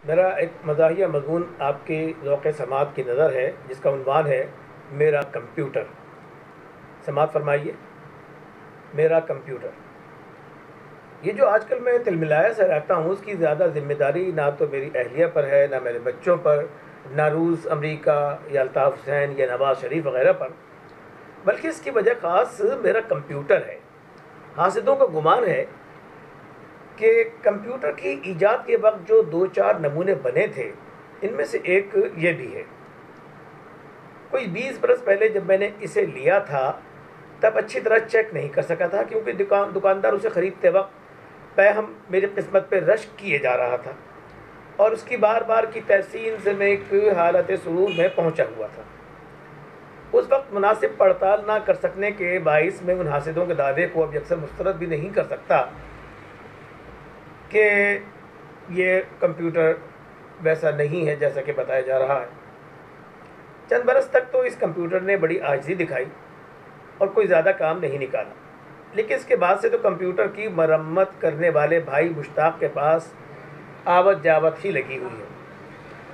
میرا ایک مزاحیہ مضمون آپ کی ذوق سماعت کی نظر ہے، جس کا عنوان ہے میرا کمپیوٹر۔ سماعت فرمائیے، میرا کمپیوٹر۔ یہ جو آج کل میں تلملایا سے رہتا ہوں، اس کی زیادہ ذمہ داری نہ تو میری اہلیہ پر ہے، نہ میرے بچوں پر، نہ روس، امریکہ یا الطاف حسین یا نواز شریف وغیرہ پر، بلکہ اس کی وجہ خاص میرا کمپیوٹر ہے۔ حاسدوں کا گمان ہے کہ کمپیوٹر کی ایجاد کے وقت جو دو چار نمونے بنے تھے، ان میں سے ایک یہ بھی ہے۔ کوئی 20 برس پہلے جب میں نے اسے لیا تھا، تب اچھی طرح چیک نہیں کر سکا تھا، کیونکہ دکاندار اسے خریدتے وقت پیہم میری قسمت پہ رشک کیے جا رہا تھا، اور اس کی بار بار کی تحسین سے میں ایک حالت سرور میں پہنچا ہوا تھا۔ اس وقت مناسب پڑتال نہ کر سکنے کے باعث میں ان حاسدوں کے دعوے کو اب یکسر مسترد بھی نہیں کر سکتا کہ یہ کمپیوٹر ویسا نہیں ہے جیسا کہ بتایا جا رہا ہے۔ چند برس تک تو اس کمپیوٹر نے بڑی عاجزی دکھائی اور کوئی زیادہ کام نہیں نکالا، لیکن اس کے بعد سے تو کمپیوٹر کی مرمت کرنے والے بھائی مشتاق کے پاس آوت جاوت ہی لگی ہوئی ہے۔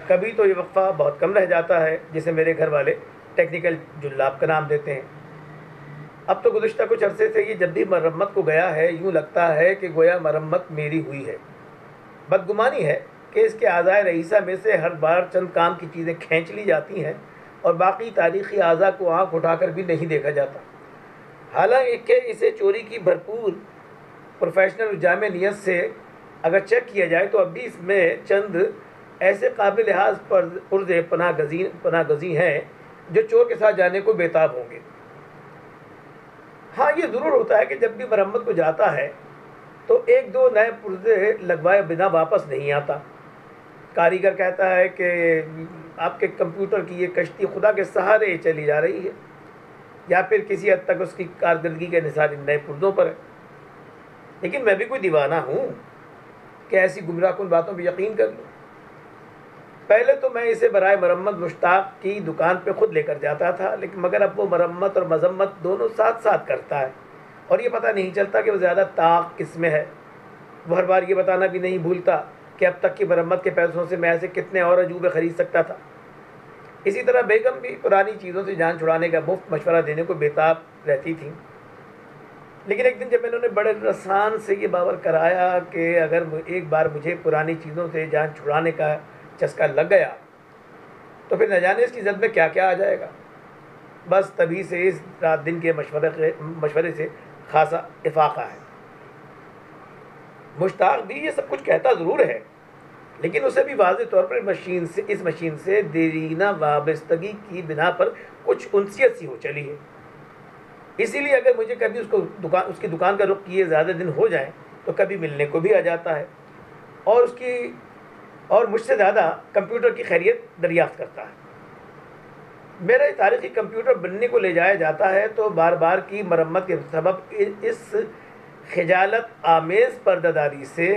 کبھی تو یہ وقفہ بہت کم رہ جاتا ہے، جسے میرے گھر والے ٹیکنیکل جلاب کا نام دیتے ہیں۔ اب تو گزشتہ کچھ عرصے سے یہ جب بھی مرمت کو گیا ہے، یوں لگتا ہے کہ گویا مرمت میری ہوئی ہے۔ بدگمانی ہے کہ اس کے اعضائے رئیسہ میں سے ہر بار چند کام کی چیزیں کھینچ لی جاتی ہیں، اور باقی تاریخی اعضاء کو آنکھ اٹھا کر بھی نہیں دیکھا جاتا۔ حالانکہ اسے چوری کی بھرپور پروفیشنل جامع نیت سے اگر چیک کیا جائے تو اب بھی اس میں چند ایسے قابل لحاظ پرزے پناہ گزین ہیں جو چور کے ساتھ جانے کو بےتاب ہوں گے۔ ہاں، یہ ضرور ہوتا ہے کہ جب بھی مرمت کو جاتا ہے تو ایک دو نئے پرزے لگوائے بنا واپس نہیں آتا۔ کاریگر کہتا ہے کہ آپ کے کمپیوٹر کی یہ کشتی خدا کے سہارے چلی جا رہی ہے، یا پھر کسی حد تک اس کی کارکردگی کے انحصار ان نئے پرزوں پر ہے۔ لیکن میں بھی کوئی دیوانہ ہوں کہ ایسی گمراہ کن باتوں پہ یقین کر لوں۔ پہلے تو میں اسے برائے مرمت مشتاق کی دکان پہ خود لے کر جاتا تھا، لیکن مگر اب وہ مرمت اور مذمت دونوں ساتھ ساتھ کرتا ہے، اور یہ پتہ نہیں چلتا کہ وہ زیادہ طاق کس میں ہے۔ وہ ہر بار یہ بتانا بھی نہیں بھولتا کہ اب تک کی مرمت کے پیسوں سے میں ایسے کتنے اور عجوبے خرید سکتا تھا۔ اسی طرح بیگم بھی پرانی چیزوں سے جان چھڑانے کا مفت مشورہ دینے کو بےتاب رہتی تھیں، لیکن ایک دن جب میں نے بڑے رسان سے یہ باور کرایا کہ اگر ایک بار مجھے پرانی چیزوں سے جان چھڑانے کا چسکا لگ گیا تو پھر نہ جانے اس کی زد میں کیا کیا آ جائے گا۔ بس تبھی سے اس رات دن کے مشورے سے خاصا افاقہ ہے۔ مشتاق بھی یہ سب کچھ کہتا ضرور ہے، لیکن اسے بھی واضح طور پر اس مشین سے دیرینہ وابستگی کی بنا پر کچھ انسیت سی ہو چلی ہے۔ اسی لیے اگر مجھے کبھی اس کی دکان کا رخ کیے زیادہ دن ہو جائیں تو کبھی ملنے کو بھی آ جاتا ہے، اور مجھ سے زیادہ کمپیوٹر کی خیریت دریافت کرتا ہے۔ میرا یہ تاریخی کمپیوٹر بننے کو لے جایا جاتا ہے تو بار بار کی مرمت کے سبب اس خجالت آمیز پردہ داری سے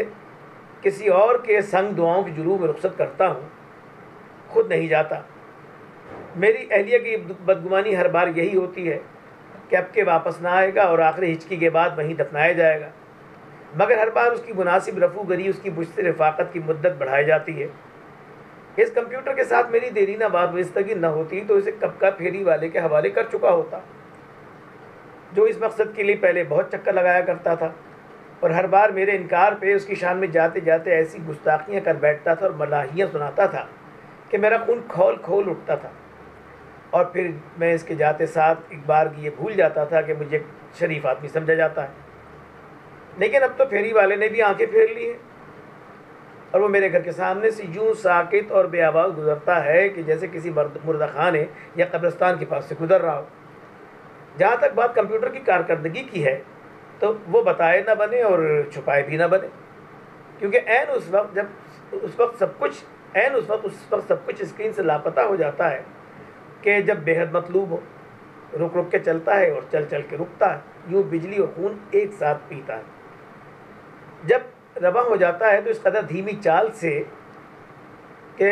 کسی اور کے سنگ دعاؤں کی جلوہ میں رخصت کرتا ہوں، خود نہیں جاتا۔ میری اہلیہ کی بدگمانی ہر بار یہی ہوتی ہے کہ اب کے واپس نہ آئے گا اور آخری ہچکی کے بعد وہیں دفنایا جائے گا، مگر ہر بار اس کی مناسب رفو گری اس کی مجھ سے رفاقت کی مدت بڑھائی جاتی ہے۔ اس کمپیوٹر کے ساتھ میری دیرینہ وابستگی نہ ہوتی تو اسے کب کا پھیری والے کے حوالے کر چکا ہوتا، جو اس مقصد کے لیے پہلے بہت چکر لگایا کرتا تھا، اور ہر بار میرے انکار پہ اس کی شان میں جاتے جاتے ایسی گستاخیاں کر بیٹھتا تھا اور ملاحیاں سناتا تھا کہ میرا خون کھول کھول اٹھتا تھا، اور پھر میں اس کے جاتے ساتھ ایک بار یہ بھول جاتا تھا کہ مجھے شریف آدمی سمجھا جاتا ہے۔ لیکن اب تو پھیری والے نے بھی آنکھیں پھیر لی ہیں، اور وہ میرے گھر کے سامنے سے یوں ساکت اور بے آواز گزرتا ہے کہ جیسے کسی مردہ خانے یا قبرستان کے پاس سے گزر رہا ہو۔ جہاں تک بات کمپیوٹر کی کارکردگی کی ہے تو وہ بتائے نہ بنے اور چھپائے بھی نہ بنے، کیونکہ اس وقت سب کچھ اسکرین سے لاپتہ ہو جاتا ہے کہ جب بے حد مطلوب ہو۔ رک رک کے چلتا ہے اور چل چل کے رکتا ہے، یوں بجلی اور خون ایک ساتھ پیتا ہے۔ جب رواں ہو جاتا ہے تو اس قدر دھیمی چال سے کہ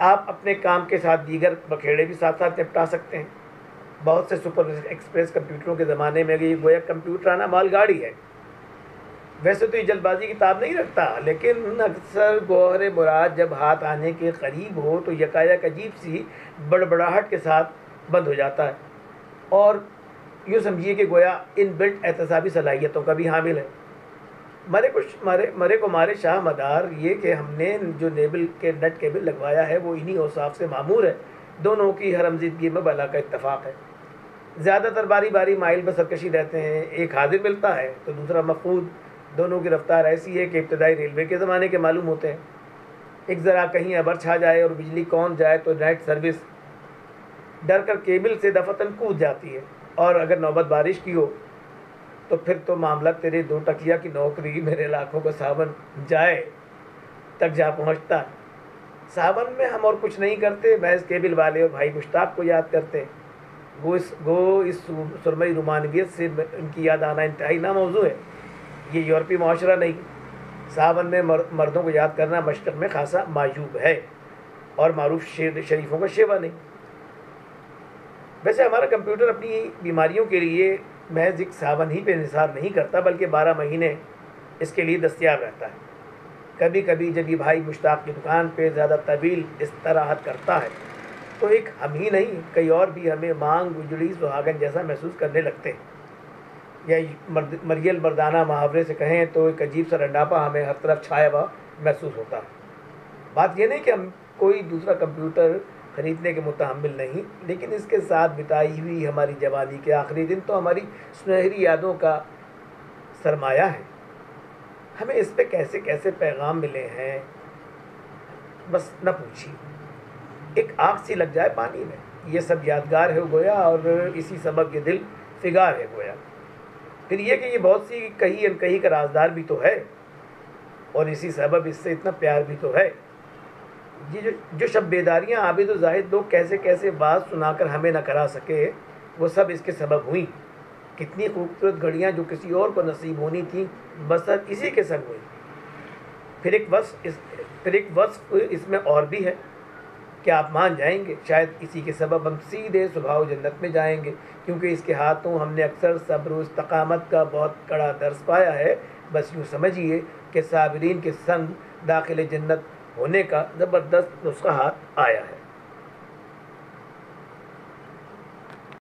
آپ اپنے کام کے ساتھ دیگر بکھیڑے بھی ساتھ ساتھ نپٹا سکتے ہیں۔ بہت سے سپر ایکسپریس کمپیوٹروں کے زمانے میں یہ گویا کمپیوٹرانہ مال گاڑی ہے۔ ویسے تو یہ جلد بازی کی تاب نہیں رکھتا، لیکن اکثر گوہر مراد جب ہاتھ آنے کے قریب ہو تو یکایک عجیب سی بڑبڑاہٹ کے ساتھ بند ہو جاتا ہے، اور یوں سمجھیے کہ گویا ان بلٹ احتسابی صلاحیتوں کا بھی حامل ہے۔ مرے کو مارے شاہ مدار یہ کہ ہم نے جو نیبل کے نٹ کیبل لگوایا ہے وہ انہی اوصاف سے معمور ہے۔ دونوں کی ہر ہمزدگی میں بلا کا اتفاق ہے۔ زیادہ تر باری باری مائل بہ سرکشی رہتے ہیں، ایک حاضر ملتا ہے تو دوسرا مفقود۔ دونوں کی رفتار ایسی ہے کہ ابتدائی ریلوے کے زمانے کے معلوم ہوتے ہیں۔ ایک ذرا کہیں ابر چھا جائے اور بجلی کون جائے تو نیٹ سروس ڈر کر کیبل سے دفتن کود جاتی ہے، اور اگر نوبت بارش کی ہو تو پھر تو معاملہ تیرے 2 ٹکیا کی نوکری میرے لاکھوں کا ساون جائے تک جا پہنچتا۔ ساون میں ہم اور کچھ نہیں کرتے، محض کیبل والے اور بھائی مشتاق کو یاد کرتے۔ گو اس سرمئی رومانویت سے ان کی یاد آنا انتہائی ناموضوع ہے۔ یہ یورپی معاشرہ نہیں۔ ساون میں مردوں کو یاد کرنا مشرق میں خاصا معیوب ہے، اور معروف شریفوں کا شیوا نہیں۔ ویسے ہمارا کمپیوٹر اپنی بیماریوں کے لیے محض ایک ساون ہی پہ انحصار نہیں کرتا، بلکہ 12 مہینے اس کے لیے دستیاب رہتا ہے۔ کبھی کبھی جب یہ بھائی مشتاق کی دکان پہ زیادہ طویل استراحت کرتا ہے تو ایک ہم ہی نہیں، کئی اور بھی ہمیں مانگ اجڑی سہاگن جیسا محسوس کرنے لگتے ہیں، یا مریل مردانہ محاورے سے کہیں تو ایک عجیب سا رنڈاپا ہمیں ہر طرف چھایا ہوا محسوس ہوتا ہے۔ بات یہ نہیں کہ ہم کوئی دوسرا کمپیوٹر خریدنے کے متحمل نہیں، لیکن اس کے ساتھ بتائی ہوئی ہماری جوانی کے آخری دن تو ہماری سنہری یادوں کا سرمایہ ہے۔ ہمیں اس پہ کیسے کیسے پیغام ملے ہیں، بس نہ پوچھیے، ایک آنکھ سی لگ جائے پانی میں۔ یہ سب یادگار ہے گویا، اور اسی سبب یہ دل فگار ہے گویا۔ پھر یہ کہ یہ بہت سی کہی انکہی کا رازدار بھی تو ہے، اور اسی سبب اس سے اتنا پیار بھی تو ہے۔ یہ جو شب بیداریاں عابد و زاہد لوگ کیسے کیسے بات سنا کر ہمیں نہ کرا سکے، وہ سب اس کے سبب ہوئیں۔ کتنی خوبصورت گھڑیاں جو کسی اور کو نصیب ہونی تھیں، بس اسی کے سنگ ہوئی۔ پھر ایک وصف اس میں اور بھی ہے کہ آپ مان جائیں گے، شاید اسی کے سبب ہم سیدھے صبح و جنت میں جائیں گے، کیونکہ اس کے ہاتھوں ہم نے اکثر صبر و استقامت کا بہت کڑا درس پایا ہے۔ بس یوں سمجھیے کہ صابرین کے سنگ داخل جنت ہونے کا زبردست نسخہ ہاتھ آیا ہے۔